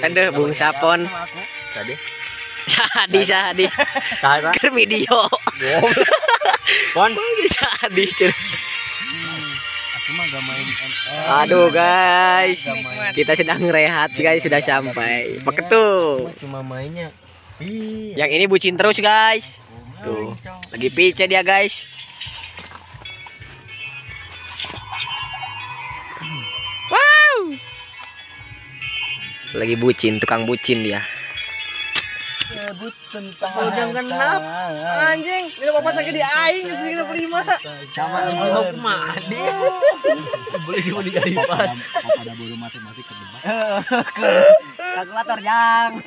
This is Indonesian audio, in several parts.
Ada Bung Sapon. Tadi. Sadi. Ke video. Pon. Sadi cuy. Aku mah gak main ML. Aduh guys, kita sedang rehat guys, sudah sampai. Pakai tuh. Cuma mainnya. Yang ini bucin terus guys. Tuh, lagi pice dia guys. Wow. Lagi bucin, tukang bucin dia. Udah genap anjing, ini bapak sakit di aing sih kita prima. Sama lu mah dia. Boleh sih mau digaripan. Pada bodo matematik ke debat. Kalkulator yang.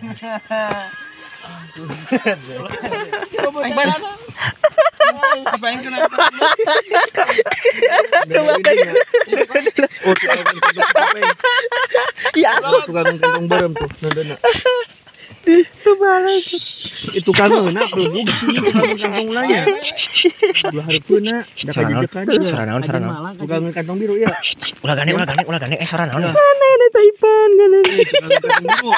Apa yang kenapa? Ya, tukang kantong barem tuh, nondona. Itu kagak enak produksi kantong ulangnya. Dua hari puna da kajejekan. Saranaon. Tukang kantong biru ya. Ulah gane saranaon. Ada taipan gane. Kantong biru.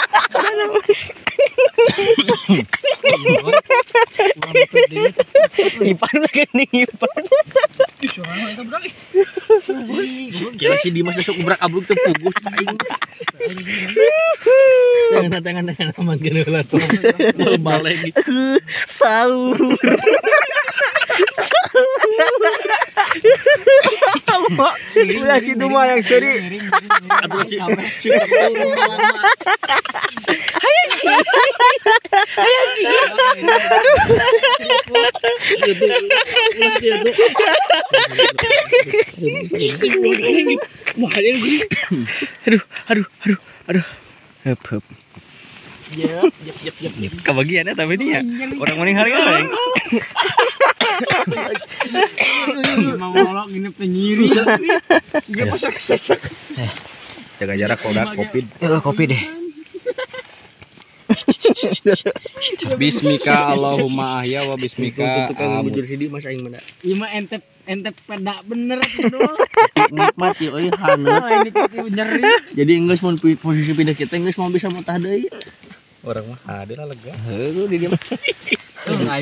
Ipan lagi nih Ipan. Kira si Dimas besok ubrak-abruk teu pugus aing. Tangan aman gini lah tuh. Balik Sahur. Udah gitu mah yang seri. Aduh aduh. Hup. Yep. Kebagiannya tapi dia orang mending harga. Mau ngolok gini penyiri. Dia masak. Jaga jarak udah covid. Kopi deh. Bismika Allahumma ahya wa bismika. Tukang bujur sidi Mas aing mana? Ieu mah entep peda bener tuh. Nikmat ieu euy haneut. Ini tuh nyeri. Jadi geus mun posisi pindah kita geus mau bisa mutah deui. Orang mah ada lah lega. Heuh di dia mah.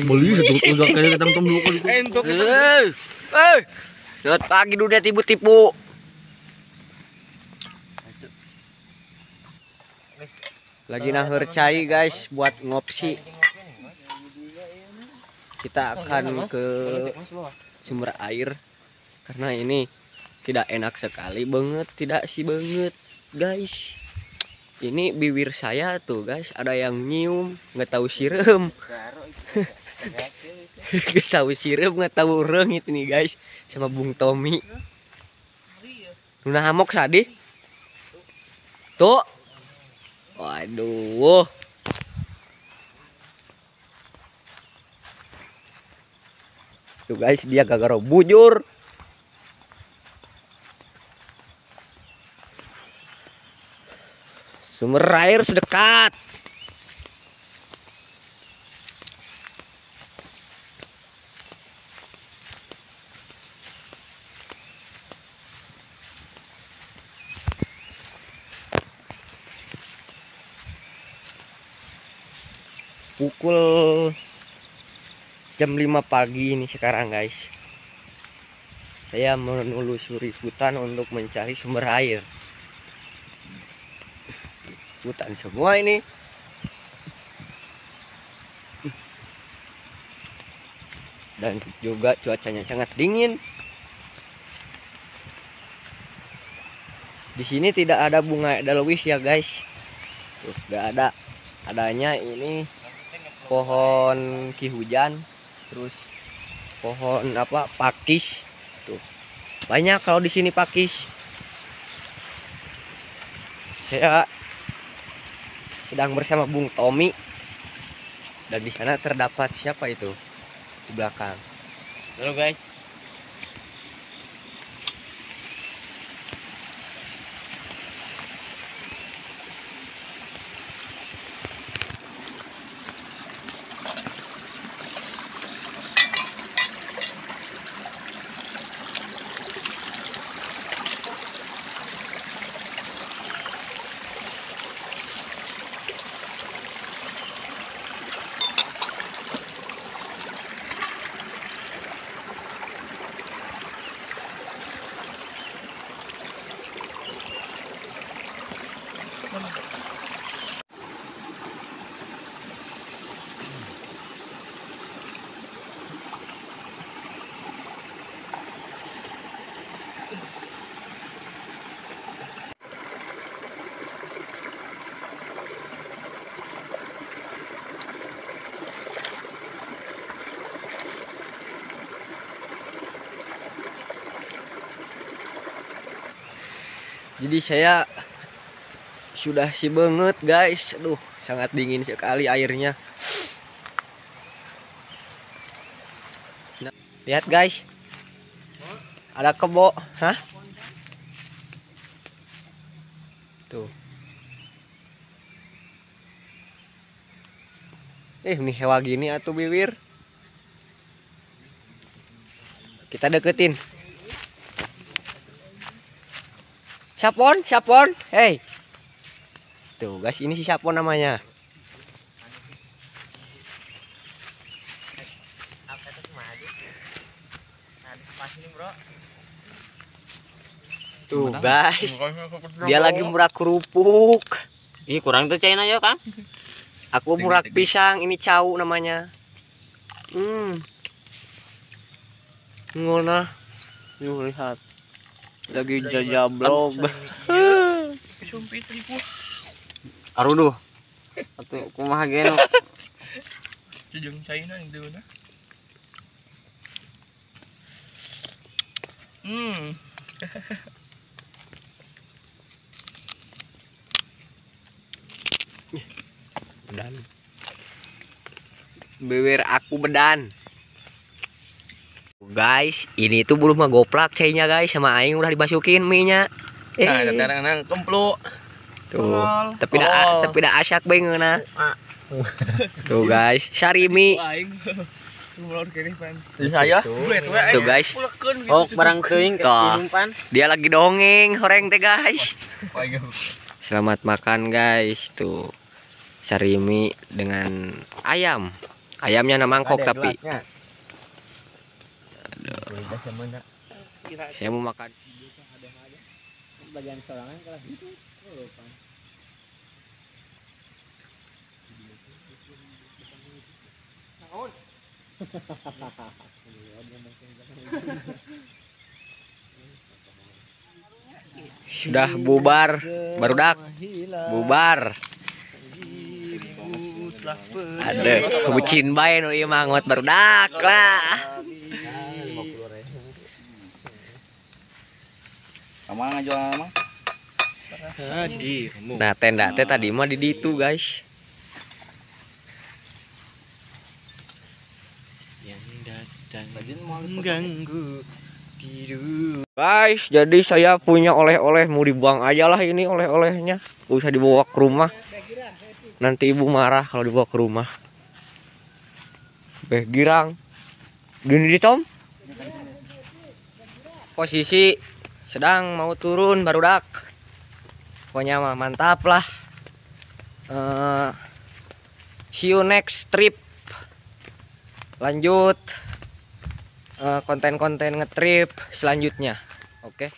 Beli satu udah kali ketemu dulu kali. Entuk. Selamat pagi dunia tipu-tipu. Lagi naheur cai guys buat ngopsi. Kita akan ke sumber air karena ini tidak enak sekali banget, tidak sih banget guys. Ini bibir saya tuh guys ada yang nyium, nggak tahu sirem. Gak tahu sirem, nggak tahu reungit nih guys sama Bung Tommy. Luna hamok sadi. Tuh. Waduh. Tuh guys dia gak bujur. Sumber air sedekat. Pukul jam 5 pagi ini sekarang guys. Saya menelusuri hutan untuk mencari sumber air. Hutan semua ini. Dan juga cuacanya sangat dingin. Di sini tidak ada bunga edelweiss ya guys. Tuh, gak ada. Adanya ini pohon ki hujan, terus pohon apa pakis. Tuh. Banyak kalau di sini pakis. Saya sedang bersama Bung Tommy. Dan di sana terdapat siapa itu? Di belakang. Halo guys. Jadi saya sudah si banget guys. Aduh, sangat dingin sekali airnya. Nah, lihat guys. Ada kebo, hah? Tuh. Nih hewa gini atuh bibir. Kita deketin. Sapon, sapon, hey. Tuh guys, ini si sapon namanya. Tuh guys, dia lagi murak kerupuk. Ih, kurang tuh China ya, Kang. Aku murak pisang, ini cau namanya. Ngona. Yuk lihat. Lagi jajablog. Aruduh. Atuh kumaha geno. Jeung China yang deuna. Bedan. Bewer aku bedan. Guys, ini tuh belum mah goplak cainya guys, sama aing udah dimasukin mie-nya. Kadang-kadang kemplu. Tuh, tapi dah asyak beungeuna. Tuh guys, sarimi. Saya. Tuh guys. Oh, barang teuing Tuh. Dia lagi dongeng horeng teh guys. Selamat makan guys. Tuh. Sarimi dengan ayam. Ayamnya mangkok tapi. Saya mau makan. Bagian sorangan kalah gitu. Sudah bubar, barudak. Bubar. Ada bucin bae nu ieu mah ngot barudak lah. Kamu ngajual mah? Nah, tenda teh tadi mah di ditu, guys. Yang datang mengganggu tidur. Guys, jadi saya punya oleh-oleh, mau dibuang aja lah ini oleh-olehnya. Gak usah dibawa ke rumah. Nanti ibu marah kalau dibawa ke rumah. Beh girang. Gini di Tom. Posisi sedang mau turun barudak. Pokoknya mah mantap lah. See you next trip. Lanjut konten-konten ngetrip selanjutnya. Oke.